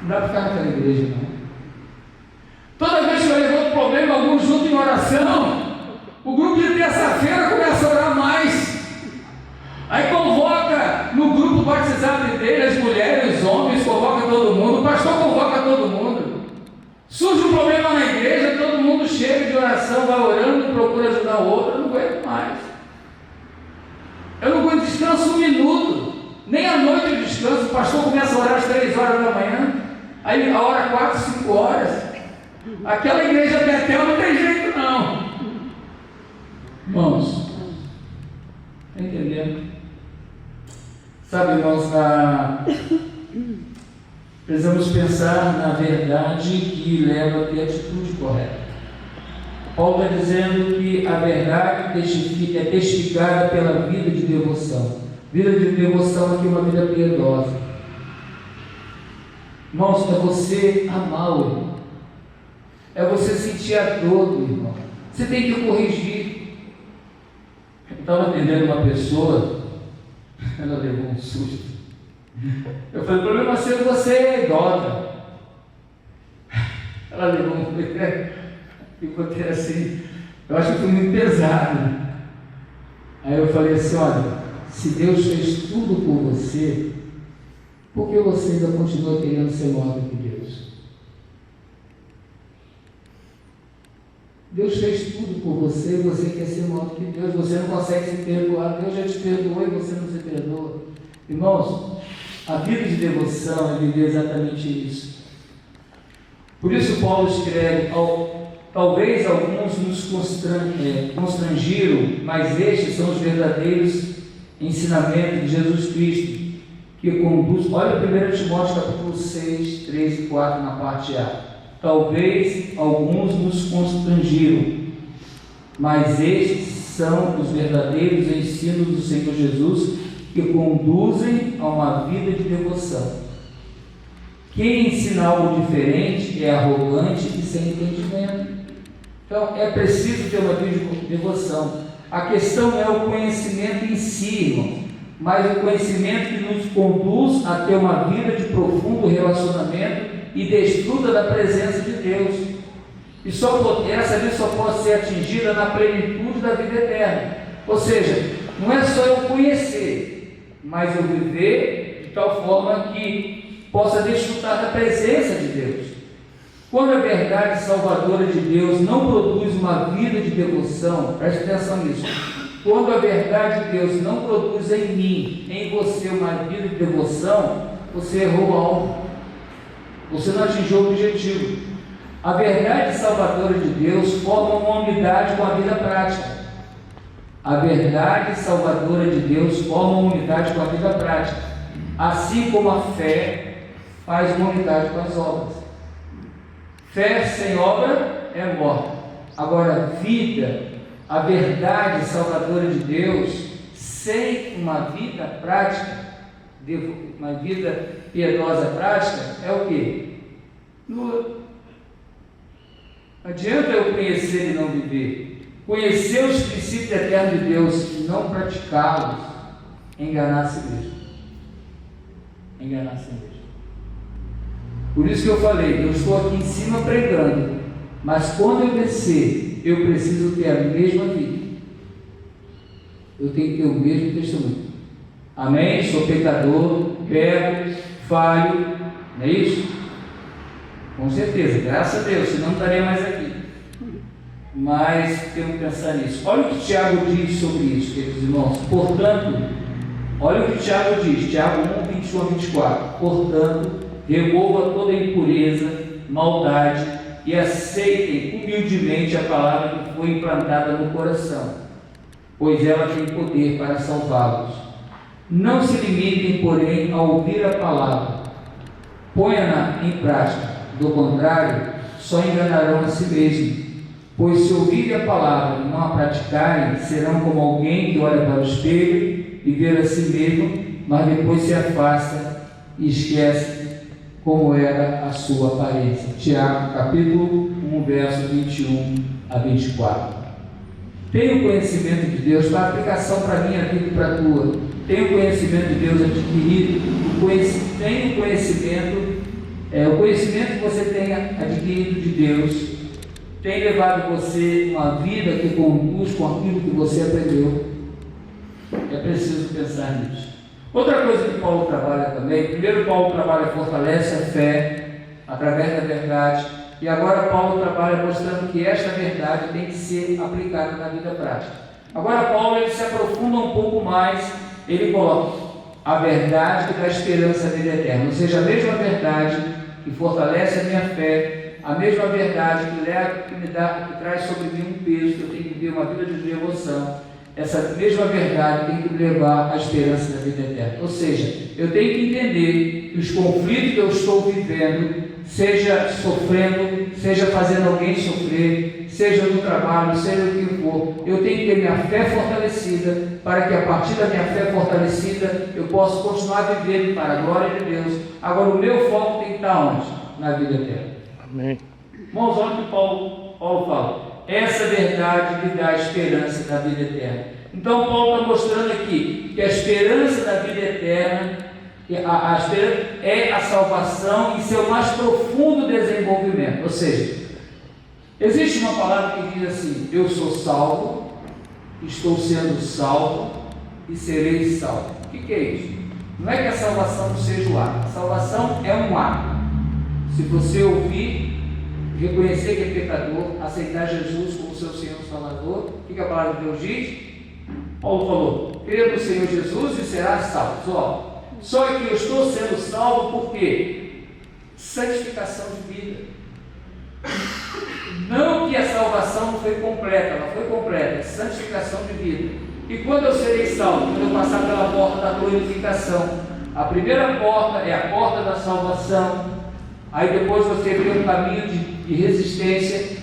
não dá para ficar naquela igreja, não. Toda vez que eu levanto problema algum junto em oração, o grupo de terça-feira começa a orar mais. Aí convoca no grupo batizado dele, as mulheres, os homens, convoca todo mundo, o pastor convoca todo mundo. Surge um problema na igreja, todo mundo chega de oração, vai orando, procura ajudar o outro. Eu não aguento mais. Eu não aguento descanso um minuto. Nem à noite eu descanso. O pastor começa a orar às 3 horas da manhã, aí a hora 4, 5 horas. Aquela igreja Betel não tem jeito, não. Irmãos, está entendendo? Sabe, irmãos, precisamos pensar na verdade que leva a ter a atitude correta. Paulo está dizendo que a verdade é testificada pela vida de devoção. Vida de devoção aqui é uma vida piedosa. Irmãos, é você amar o irmão. É você sentir a dor do irmão. Você tem que corrigir. Eu estava atendendo uma pessoa, ela levou um susto. Eu falei: o problema seu é você é idólatra. Ela levou um ficou até assim. Eu acho que foi muito pesado. Aí eu falei assim: olha, se Deus fez tudo por você, por que você ainda continua querendo ser maior do que Deus? Deus fez tudo por você e você quer ser maior do que Deus. Você não consegue se perdoar. Deus já te perdoou e você não se perdoa. Irmãos, a vida de devoção é viver exatamente isso. Por isso Paulo escreve Talvez alguns nos constrangiram, mas estes são os verdadeiros ensinamentos de Jesus Cristo, que conduz. Olha 1 Timóteo capítulo 6, 3 e 4 na parte A. Talvez alguns nos constrangiram, mas estes são os verdadeiros ensinos do Senhor Jesus, que conduzem a uma vida de devoção. Quem ensina algo diferente é arrogante e sem entendimento. Então, é preciso ter uma vida de devoção. A questão não é o conhecimento em si, irmão, mas o conhecimento que nos conduz a ter uma vida de profundo relacionamento e desfruta da presença de Deus. E essa vida só pode ser atingida na plenitude da vida eterna. Ou seja, não é só eu conhecer, mas eu viver de tal forma que possa desfrutar da presença de Deus. Quando a verdade salvadora de Deus não produz uma vida de devoção, preste atenção nisso. Quando a verdade de Deus não produz em mim, em você, uma vida de devoção, você errou o alvo. Você não atingiu o objetivo. A verdade salvadora de Deus forma uma unidade com a vida prática. A verdade salvadora de Deus forma uma unidade com a vida prática. Assim como a fé faz uma unidade com as obras. Fé sem obra é morta. Agora, a verdade salvadora de Deus, sem uma vida prática, uma vida piedosa prática, é o quê? Nula. Não adianta eu conhecer e não viver. Conhecer os princípios eternos de Deus e não praticá-los, enganar a si mesmo. Enganar a si mesmo. Por isso que eu falei, eu estou aqui em cima pregando, mas quando eu descer, eu preciso ter a mesma vida. Eu tenho que ter o mesmo testemunho. Amém? Sou pecador, peco, falho, não é isso? Com certeza, graças a Deus, senão não estaria mais aqui. Mas temos que pensar nisso. Olha o que Tiago diz sobre isso, queridos irmãos. Portanto, olha o que Tiago diz, Tiago 1, 21 a 24. Portanto, remova toda impureza, maldade e aceitem humildemente a palavra que foi implantada no coração, pois ela tem poder para salvá-los. Não se limitem, porém, a ouvir a palavra, ponha-na em prática, do contrário, só enganarão a si mesmos. Pois se ouvirem a palavra e não a praticarem, serão como alguém que olha para o espelho e vê a si mesmo, mas depois se afasta e esquece como era a sua aparência. Tiago, capítulo 1, verso 21 a 24. Tenha o conhecimento de Deus para aplicação para a minha vida e para a tua. Tenha o conhecimento de Deus adquirido. Tenha o conhecimento que você tenha adquirido de Deus tem levado você uma vida que conduz com aquilo que você aprendeu. É preciso pensar nisso. Outra coisa que Paulo trabalha também, primeiro Paulo fortalece a fé através da verdade, e agora Paulo trabalha mostrando que esta verdade tem que ser aplicada na vida prática. Agora Paulo ele se aprofunda um pouco mais, ele coloca a verdade que dá esperança à vida eterna, ou seja, a mesma verdade que fortalece a minha fé, a mesma verdade que traz sobre mim um peso, que eu tenho que viver uma vida de devoção. Essa mesma verdade tem que me levar à esperança da vida eterna. Ou seja, eu tenho que entender que os conflitos que eu estou vivendo, seja sofrendo, seja fazendo alguém sofrer, seja no trabalho, seja o que for, eu tenho que ter minha fé fortalecida, para que a partir da minha fé fortalecida eu possa continuar vivendo para a glória de Deus. Agora o meu foco tem que estar onde? Na vida eterna. Amém. Irmãos, olha o que Paulo fala. Essa verdade lhe dá a esperança da vida eterna. Então Paulo está mostrando aqui que a esperança da vida eterna a esperança é a salvação em seu mais profundo desenvolvimento. Ou seja, existe uma palavra que diz assim: eu sou salvo, estou sendo salvo e serei salvo. O que é isso? Não é que a salvação não seja o ato. A salvação é um ato. Se você ouvir, reconhecer que é pecador, aceitar Jesus como seu Senhor e Salvador, o que a palavra de Deus diz? Paulo falou: crê no Senhor Jesus e será salvo. Só que eu estou sendo salvo por quê? Santificação de vida. Não que a salvação não foi completa, ela foi completa, é santificação de vida. E quando eu serei salvo? Quando eu passar pela porta da glorificação. A primeira porta é a porta da salvação. Aí depois você vê um caminho de resistência,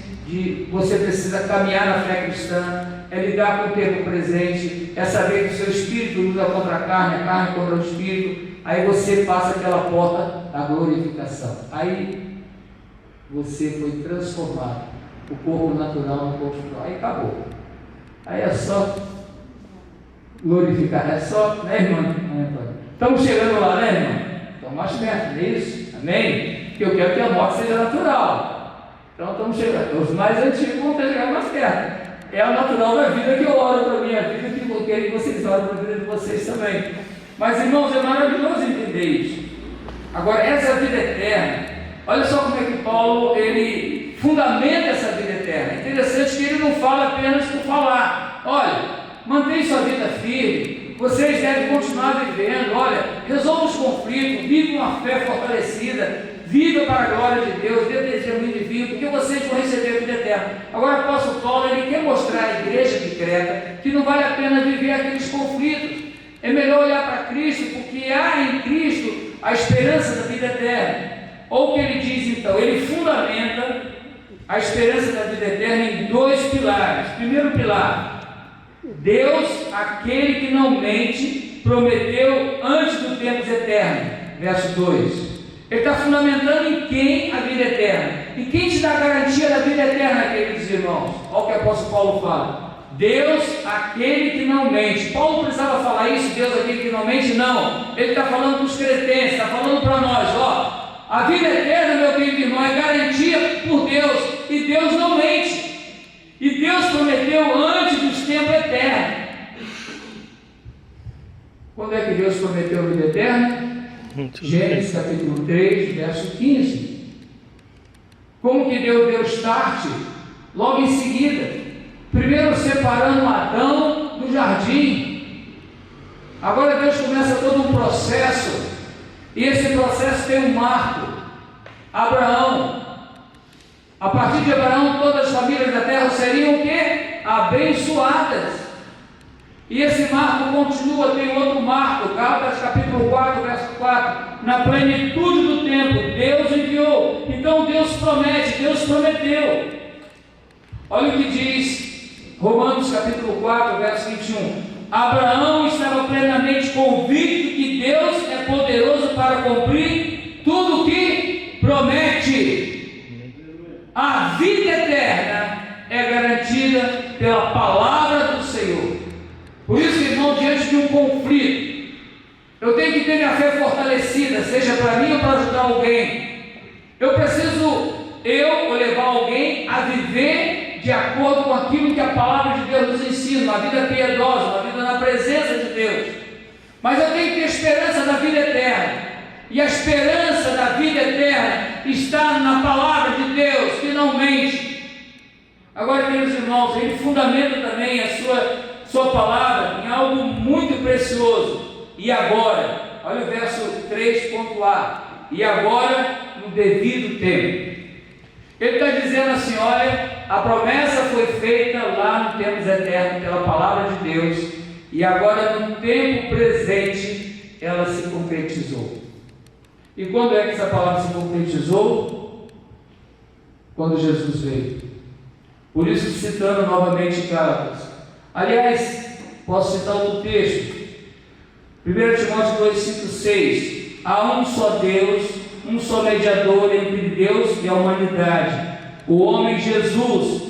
você precisa caminhar na fé cristã, é lidar com o tempo presente, é saber que o seu espírito luta contra a carne contra o espírito. Aí você passa pela porta da glorificação. Aí você foi transformado, o corpo natural no corpo espiritual. Aí acabou. Aí é só glorificar, é só, né, irmão? Estamos chegando lá, né, irmão? Estamos mais perto, não é isso? Amém? Porque eu quero que a morte seja natural. Então estamos chegando. Os mais antigos vão ter chegado mais perto. É a natural da vida que eu oro para a minha vida, que eu quero que vocês orem para a vida de vocês também. Mas, irmãos, é maravilhoso entender isso. Agora, essa vida eterna, olha só como é que Paulo, ele fundamenta essa vida eterna. É interessante que ele não fala apenas por falar. Olha, mantém sua vida firme, vocês devem continuar vivendo, olha, resolva os conflitos, vive uma fé fortalecida, viva para a glória de Deus, dê testemunho divino, porque vocês vão receber a vida eterna. Agora o apóstolo Paulo, ele quer mostrar à igreja de Creta que não vale a pena viver aqueles conflitos. É melhor olhar para Cristo, porque há em Cristo a esperança da vida eterna. Ou o que ele diz então? Ele fundamenta a esperança da vida eterna em dois pilares. Primeiro pilar: Deus, aquele que não mente, prometeu antes do tempo eterno. Verso 2. Ele está fundamentando em quem a vida eterna. E quem te dá a garantia da vida eterna, queridos irmãos? Olha o que o apóstolo Paulo fala. Deus, aquele que não mente. Paulo precisava falar isso, Deus, aquele que não mente? Não. Ele está falando para os crentes, está falando para nós, ó. A vida eterna, meu querido irmão, é garantia por Deus. E Deus não mente. E Deus prometeu antes dos tempos eternos. Quando é que Deus prometeu a vida eterna? Gênesis capítulo 3, verso 15. Como que Deus deu start? Logo em seguida. Primeiro separando Adão do jardim. Agora Deus começa todo um processo. E esse processo tem um marco. Abraão. A partir de Abraão, todas as famílias da terra seriam o quê? Abençoadas. E esse marco continua, tem outro marco, Gálatas capítulo 4, verso 4, na plenitude do tempo, Deus enviou. Então Deus promete, Deus prometeu. Olha o que diz Romanos capítulo 4, verso 21. Abraão estava plenamente convicto que Deus é poderoso para cumprir tudo o que promete. A vida eterna é garantida pela palavra do Senhor. Por isso, irmão, diante de um conflito, eu tenho que ter minha fé fortalecida, seja para mim ou para ajudar alguém. Eu preciso, levar alguém a viver de acordo com aquilo que a palavra de Deus nos ensina, uma vida piedosa, uma vida na presença de Deus. Mas eu tenho que ter esperança da vida eterna. E a esperança da vida eterna está na palavra de Deus, que não mente. Agora, meus irmãos, ele fundamenta também a sua palavra em algo muito precioso. E agora, olha o verso 3.a. E agora, no devido tempo. Ele está dizendo assim, olha, a promessa foi feita lá no tempos eternos pela palavra de Deus. E agora, no tempo presente, ela se concretizou. E quando é que essa palavra se concretizou? Quando Jesus veio. Por isso, citando novamente Gálatas. Aliás, posso citar outro texto. 1 Timóteo 2, 5, 6. Há um só Deus, um só mediador entre Deus e a humanidade, o homem Jesus.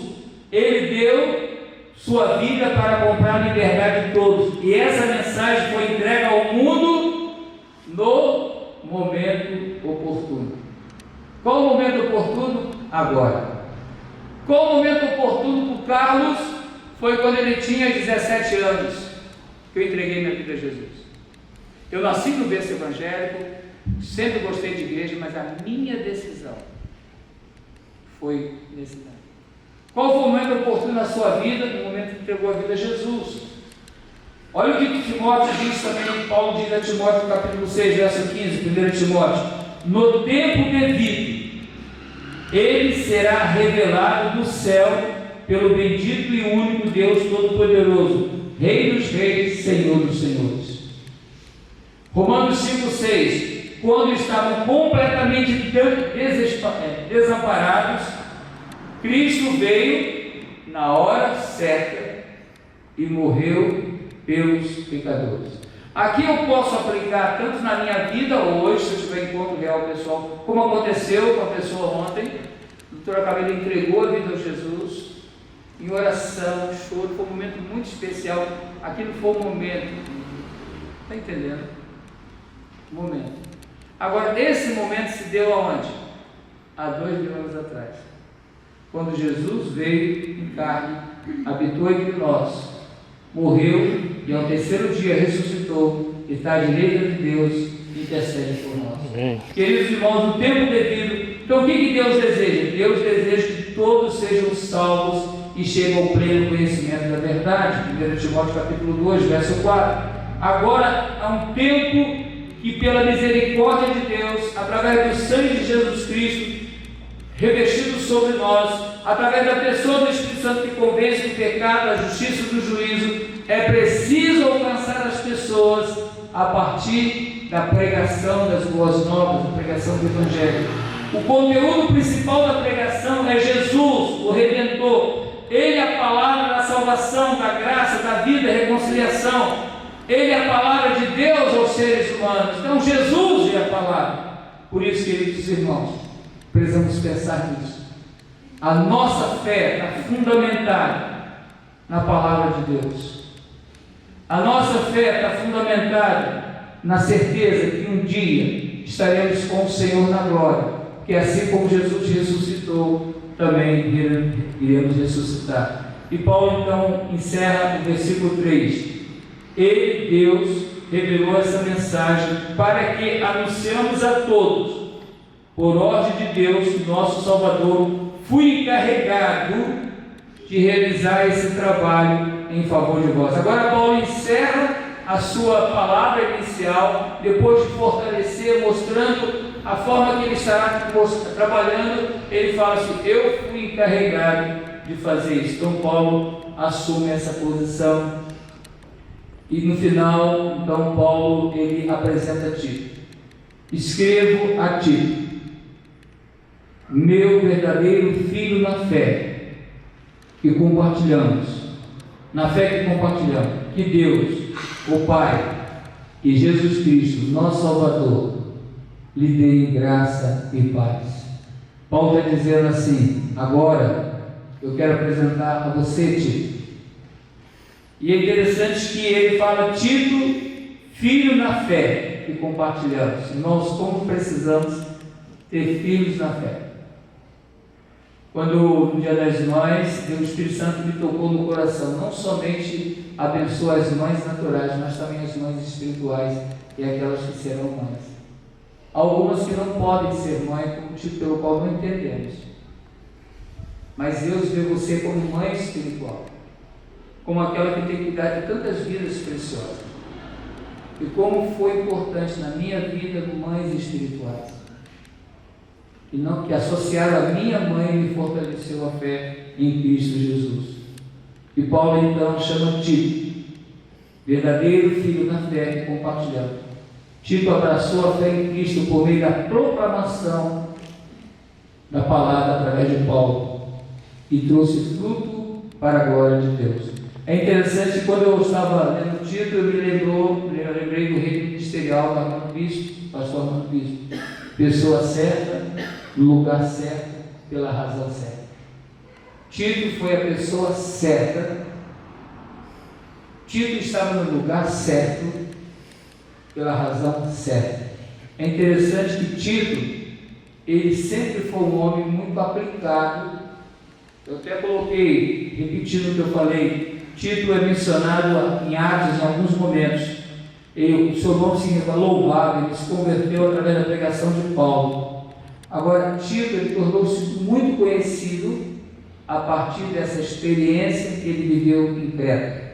Ele deu sua vida para comprar a liberdade de todos. E essa mensagem foi entregue ao mundo no momento oportuno. Qual o momento oportuno? Agora. Qual o momento oportuno para o Carlos? Foi quando ele tinha 17 anos que eu entreguei minha vida a Jesus. Eu nasci no berço evangélico, sempre gostei de igreja, mas a minha decisão foi nesse tempo. Qual foi o momento oportuno na sua vida? No momento que entregou a vida a Jesus. Olha o que Timóteo diz também, Paulo diz a Timóteo no capítulo 6, verso 15, 1 Timóteo. No tempo devido, Ele será revelado do céu pelo bendito e único Deus Todo-Poderoso, Rei dos Reis, Senhor dos Senhores. Romanos 5,6: quando estavam completamente desamparados, Cristo veio na hora certa e morreu pelos pecadores. Aqui eu posso aplicar tanto na minha vida hoje, se eu tiver encontro real pessoal, como aconteceu com a pessoa ontem. O doutor Cabelo entregou a vida a Jesus em oração, choro, foi um momento muito especial. Aquilo foi um momento, está entendendo? Um momento. Agora, esse momento se deu aonde? Há 2.000 anos atrás, quando Jesus veio em carne, habitou entre nós, morreu e ao terceiro dia ressuscitou, e está à direita de Deus e intercede por nós. Amém. Queridos irmãos, no tempo devido. Então o que Deus deseja? Deus deseja que todos sejam salvos e cheguem ao pleno conhecimento da verdade. 1 Timóteo capítulo 2, verso 4. Agora há um tempo que, pela misericórdia de Deus, através do sangue de Jesus Cristo revestido sobre nós, através da pessoa do Espírito Santo que convence do pecado, da justiça e do juízo, é preciso alcançar as pessoas a partir da pregação das boas novas, da pregação do Evangelho. O conteúdo principal da pregação é Jesus, o Redentor. Ele é a palavra da salvação, da graça, da vida, da reconciliação. Ele é a palavra de Deus aos seres humanos. Então Jesus é a palavra. Por isso, queridos irmãos, precisamos pensar nisso. A nossa fé está fundamentada na palavra de Deus. A nossa fé está fundamentada na certeza que um dia estaremos com o Senhor na glória, que assim como Jesus ressuscitou, também iremos ressuscitar. E Paulo então encerra o versículo 3. Ele, Deus, revelou essa mensagem para que anunciamos a todos, por ordem de Deus, nosso Salvador, fui encarregado de realizar esse trabalho em favor de vós. Agora Paulo encerra a sua palavra inicial, depois de fortalecer, mostrando a forma que ele estará trabalhando. Ele fala assim: eu fui encarregado de fazer isso. Então Paulo assume essa posição. E no final, então Paulo ele apresenta Tito. Escrevo a Tito, meu verdadeiro filho na fé, que compartilhamos, que Deus, o Pai, e Jesus Cristo, nosso Salvador, lhe dê graça e paz. Paulo está dizendo assim: agora eu quero apresentar a você, Tito. E é interessante que ele fala Tito, filho na fé, que compartilhamos. Nós, como precisamos ter filhos na fé. Quando no Dia das Mães, o Espírito Santo me tocou no coração, não somente abençoa as mães naturais, mas também as mães espirituais e aquelas que serão mães. Algumas que não podem ser mãe, por motivo pelo qual não entendemos. Mas Deus vê você como mãe espiritual, como aquela que tem que cuidar de tantas vidas preciosas. E como foi importante na minha vida mães espirituais. E não que associar a minha mãe me fortaleceu a fé em Cristo Jesus. E Paulo então chama Tito, verdadeiro filho na fé que compartilhamos. Tito abraçou a fé em Cristo por meio da proclamação da palavra através de Paulo e trouxe fruto para a glória de Deus. É interessante que quando eu estava lendo o Tito, eu lembrei do reino ministerial da Armando Bispo, pastor Armando Bispo. Pessoa certa, no lugar certo, pela razão certa. Tito foi a pessoa certa. Tito estava no lugar certo, pela razão certa. É interessante que Tito, ele sempre foi um homem muito aplicado. Eu até coloquei, repetindo o que eu falei, Tito é mencionado em Atos em alguns momentos. O seu nome significa louvável, ele se converteu através da pregação de Paulo. Agora, Tito ele tornou-se muito conhecido a partir dessa experiência que ele viveu em Creta.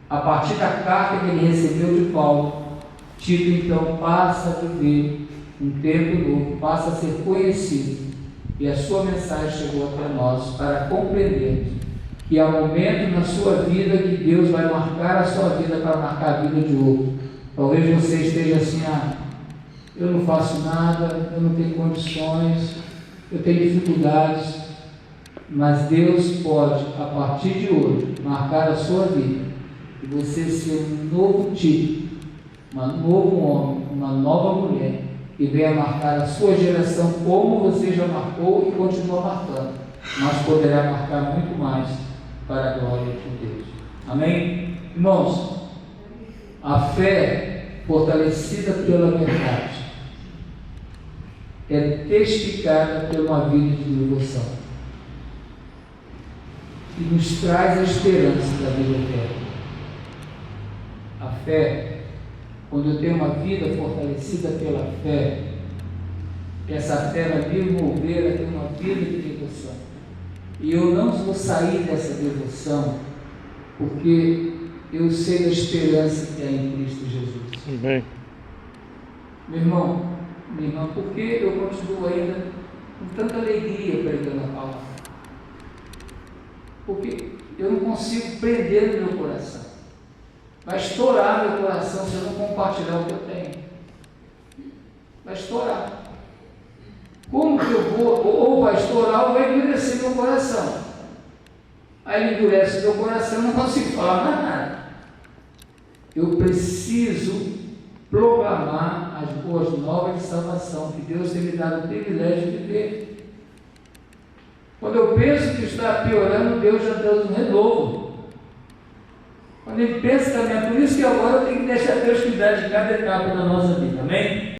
A partir da carta que ele recebeu de Paulo, Tito então passa a viver um tempo novo, passa a ser conhecido E a sua mensagem chegou até nós para compreendermos que há momentos na sua vida que Deus vai marcar a sua vida para marcar a vida de outro. Talvez você esteja assim, eu não faço nada, eu não tenho condições, eu tenho dificuldades, mas Deus pode, a partir de hoje, marcar a sua vida e você ser um novo tipo, um novo homem, uma nova mulher, e venha marcar a sua geração como você já marcou e continua marcando, mas poderá marcar muito mais para a glória de Deus. Amém? Irmãos, a fé fortalecida pela verdade é testificada por uma vida de devoção e nos traz a esperança da vida eterna. A fé, quando eu tenho uma vida fortalecida pela fé, essa fé vai me mover a ter uma vida de devoção. E eu não vou sair dessa devoção, porque eu sei da esperança que há em Cristo Jesus. Amém. Meu irmão, minha irmã, por que eu continuo ainda com tanta alegria pregando a palavra? Porque eu não consigo prender no meu coração. Vai estourar meu coração se eu não compartilhar o que eu tenho. Vai estourar. Como que eu vou? Ou vai estourar ou vai endurecer meu coração. Aí ele endurece meu coração, eu não consigo falar mais nada. Eu preciso proclamar as boas novas de salvação que Deus tem me dado o privilégio de ver. Quando eu penso que está piorando, Deus já deu um renovo. Quando ele pensa também, é por isso que agora eu tenho que deixar Deus cuidar de cada etapa da nossa vida, amém?